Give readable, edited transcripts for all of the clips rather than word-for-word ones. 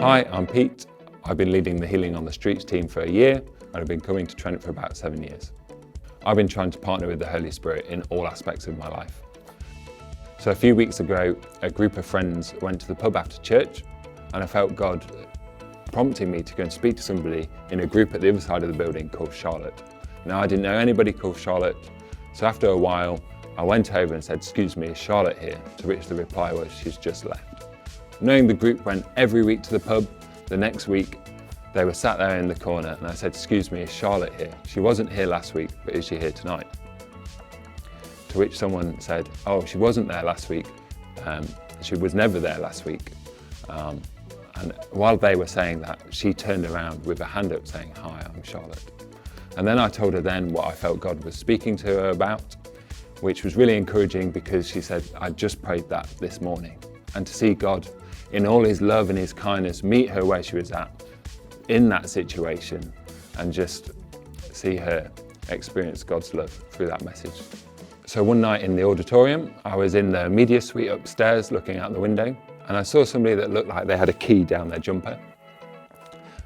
Hi, I'm Pete. I've been leading the Healing on the Streets team for a year, and I've been coming to Trent for about 7 years. I've been trying to partner with the Holy Spirit in all aspects of my life. So a few weeks ago, a group of friends went to the pub after church, and I felt God prompting me to go and speak to somebody in a group at the other side of the building called Charlotte. Now, I didn't know anybody called Charlotte, so after a while, I went over and said, "Excuse me, is Charlotte here?" To which the reply was, "She's just left." Knowing the group went every week to the pub, the next week they were sat there in the corner and I said, "Excuse me, is Charlotte here? She wasn't here last week, but is she here tonight?" To which someone said, "Oh, she wasn't there last week. She was never there last week." And while they were saying that, she turned around with a hand up saying, "Hi, I'm Charlotte." And then I told her then what I felt God was speaking to her about, which was really encouraging because she said, "I just prayed that this morning." And to see God in all his love and his kindness meet her where she was at in that situation and just see her experience God's love through that message. So one night in the auditorium, I was in the media suite upstairs looking out the window and I saw somebody that looked like they had a key down their jumper.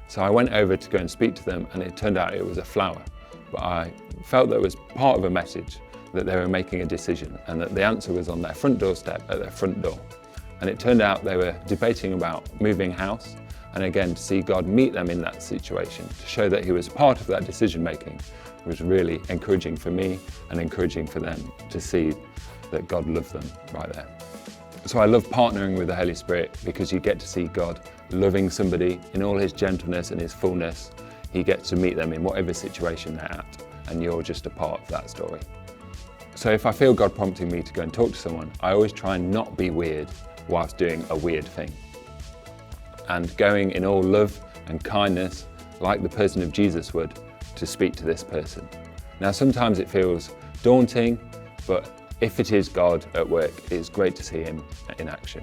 So I went over to go and speak to them and it turned out it was a flower. But I felt that it was part of a message that they were making a decision and that the answer was on their front doorstep at their front door. And it turned out they were debating about moving house, and again to see God meet them in that situation, to show that he was part of that decision making, was really encouraging for me and encouraging for them to see that God loved them right there. So I love partnering with the Holy Spirit because you get to see God loving somebody in all his gentleness and his fullness. He gets to meet them in whatever situation they're at, and you're just a part of that story. So if I feel God prompting me to go and talk to someone, I always try and not be weird whilst doing a weird thing. And going in all love and kindness, like the person of Jesus would, to speak to this person. Now sometimes it feels daunting, but if it is God at work, it's great to see him in action.